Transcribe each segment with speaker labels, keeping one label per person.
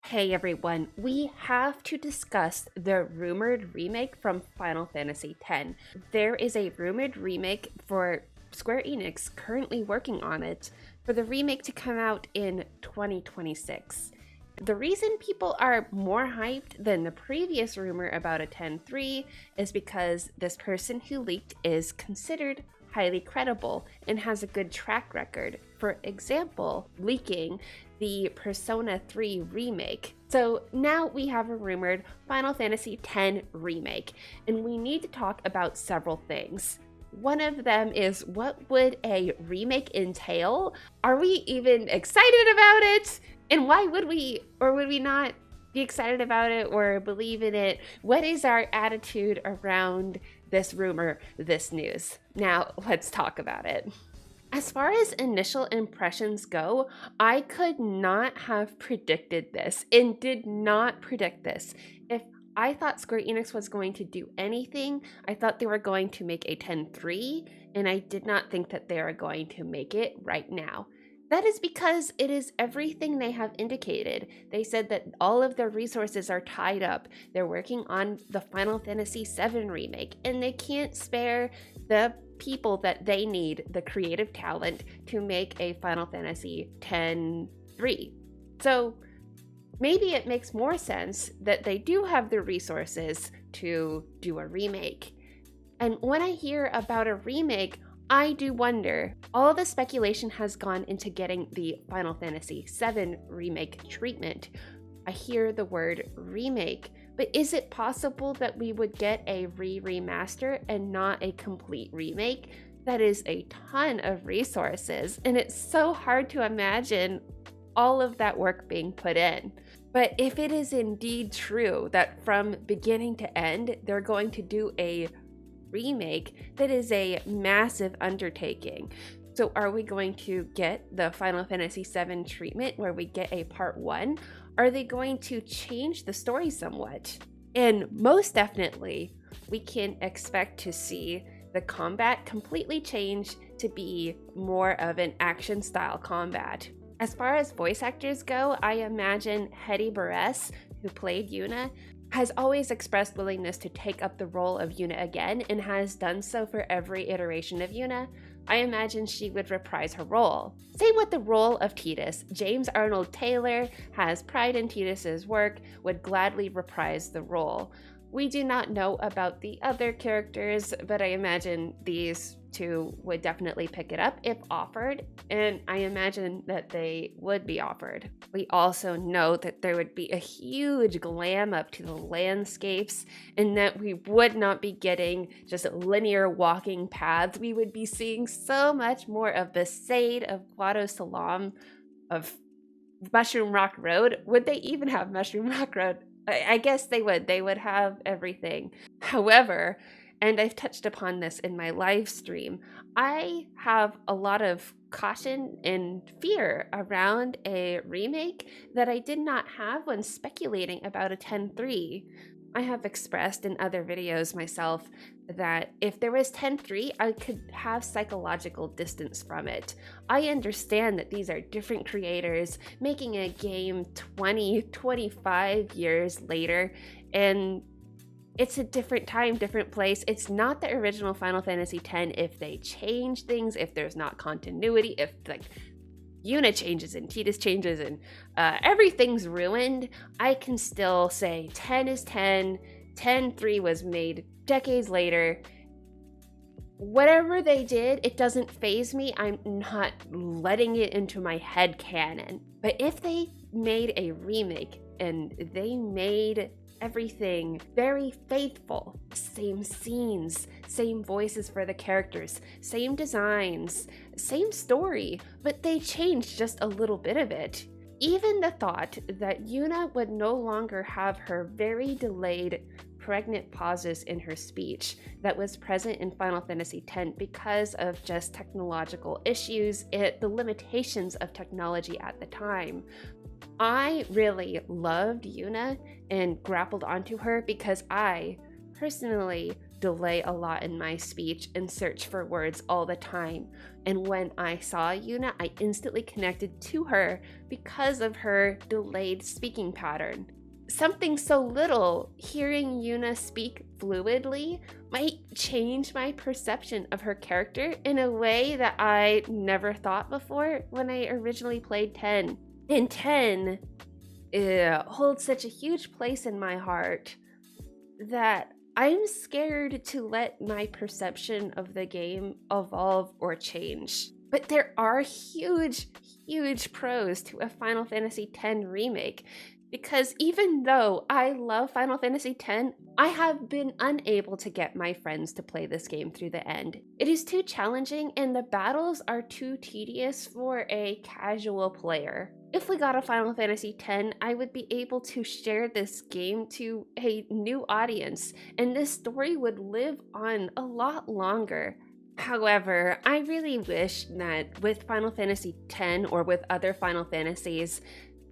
Speaker 1: Hey everyone, we have to discuss the rumored remake from Final Fantasy X. There is a rumored remake for Square Enix currently working on it for the remake to come out in 2026. The reason people are more hyped than the previous rumor about a 10-3 is because this person who leaked is considered highly credible and has a good track record. For example, leaking the Persona 3 remake. So now we have a rumored Final Fantasy X remake, and we need to talk about several things. One of them is, what would a remake entail? Are we even excited about it? And why would we or would we not be excited about it or believe in it? What is our attitude around this rumor, this news? Now, let's talk about it. As far as initial impressions go, I could not have predicted this and did not predict this. If I thought Square Enix was going to do anything, I thought they were going to make a 10-3, and I did not think that they are going to make it right now. That is because it is everything they have indicated. They said that all of their resources are tied up. They're working on the Final Fantasy VII remake, and they can't spare the people that they need, the creative talent, to make a Final Fantasy X-3. So maybe it makes more sense that they do have the resources to do a remake. And when I hear about a remake, I do wonder, all the speculation has gone into getting the Final Fantasy VII remake treatment. I hear the word remake, but is it possible that we would get a remaster and not a complete remake? That is a ton of resources, and it's so hard to imagine all of that work being put in. But if it is indeed true that from beginning to end, they're going to do a remake, that is a massive undertaking. So are we going to get the Final Fantasy VII treatment where we get a part 1? Are they going to change the story somewhat? And most definitely, we can expect to see the combat completely change to be more of an action style combat. As far as voice actors go, I imagine Hedy Barres, who played Yuna, has always expressed willingness to take up the role of Yuna again and has done so for every iteration of Yuna. I imagine she would reprise her role. Same with the role of Tidus. James Arnold Taylor has pride in Tidus's work, would gladly reprise the role. We do not know about the other characters, but I imagine these two would definitely pick it up if offered, and I imagine that they would be offered. We also know that there would be a huge glam up to the landscapes, and that we would not be getting just linear walking paths. We would be seeing so much more of the Besaid, of Guado Salam, of Mushroom Rock Road. Would they even have Mushroom Rock Road? I guess they would. They would have everything. However, and I've touched upon this in my live stream, I have a lot of caution and fear around a remake that I did not have when speculating about a 10-3. I have expressed in other videos myself that if there was 10-3, I could have psychological distance from it. I understand that these are different creators making a game 20, 25 years later, and it's a different time, different place. It's not the original Final Fantasy X if they change things, if there's not continuity, if like Yuna changes and Tidus changes and everything's ruined. I can still say 10 is 10, 10-3 was made decades later. Whatever they did, it doesn't faze me. I'm not letting it into my head canon. But if they made a remake and they made everything very faithful, same scenes, same voices for the characters, same designs, same story, but they changed just a little bit of it. Even the thought that Yuna would no longer have her very delayed pregnant pauses in her speech that was present in Final Fantasy X because of just technological issues, the limitations of technology at the time. I really loved Yuna and grappled onto her because I personally delay a lot in my speech and search for words all the time. And when I saw Yuna, I instantly connected to her because of her delayed speaking pattern. Something so little, hearing Yuna speak fluidly, might change my perception of her character in a way that I never thought before when I originally played 10. And 10 holds such a huge place in my heart that I'm scared to let my perception of the game evolve or change. But there are huge pros to a Final Fantasy X remake, because even though I love Final Fantasy X, I have been unable to get my friends to play this game through the end. It is too challenging and the battles are too tedious for a casual player. If we got a Final Fantasy X, I would be able to share this game to a new audience, and this story would live on a lot longer. However, I really wish that with Final Fantasy X or with other Final Fantasies,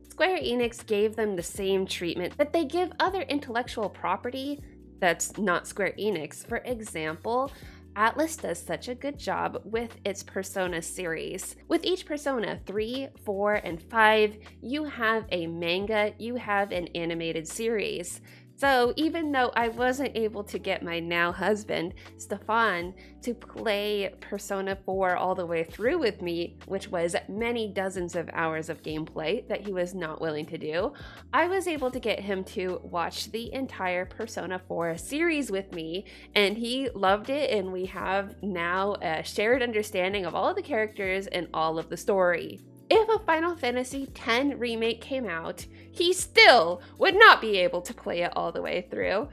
Speaker 1: Square Enix gave them the same treatment that they give other intellectual property that's not Square Enix. For example, Atlus does such a good job with its Persona series. With each Persona 3, 4, and 5, you have a manga, you have an animated series. So even though I wasn't able to get my now husband, Stefan, to play Persona 4 all the way through with me, which was many dozens of hours of gameplay that he was not willing to do, I was able to get him to watch the entire Persona 4 series with me, and he loved it, and we have now a shared understanding of all of the characters and all of the story. If a Final Fantasy X remake came out, he still would not be able to play it all the way through,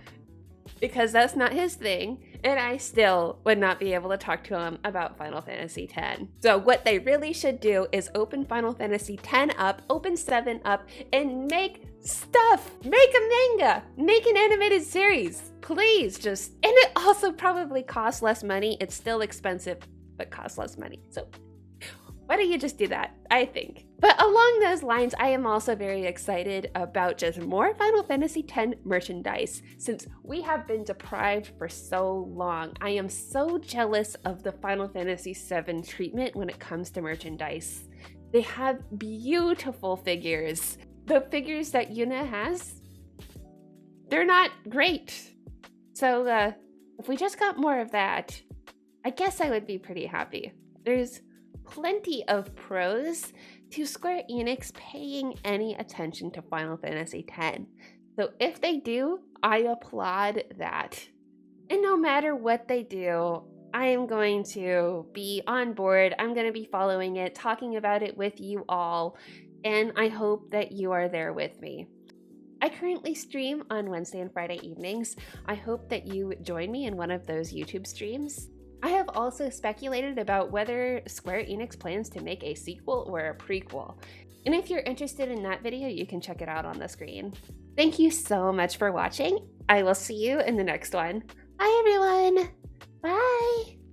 Speaker 1: because that's not his thing, and I still would not be able to talk to him about Final Fantasy X. So what they really should do is open Final Fantasy X up, open 7 up, and make stuff! Make a manga! Make an animated series! Please, just... And it also probably costs less money. It's still expensive, but costs less money. So why don't you just do that, I think. But along those lines, I am also very excited about just more Final Fantasy X merchandise, since we have been deprived for so long. I am so jealous of the Final Fantasy VII treatment when it comes to merchandise. They have beautiful figures. The figures that Yuna has, they're not great. So if we just got more of that, I guess I would be pretty happy. There's plenty of pros to Square Enix paying any attention to Final Fantasy X. So if they do, I applaud that. And no matter what they do, I am going to be on board. I'm going to be following it, talking about it with you all, and I hope that you are there with me. I currently stream on Wednesday and Friday evenings. I hope that you join me in one of those YouTube streams. I have also speculated about whether Square Enix plans to make a sequel or a prequel. And if you're interested in that video, you can check it out on the screen. Thank you so much for watching. I will see you in the next one. Bye everyone! Bye!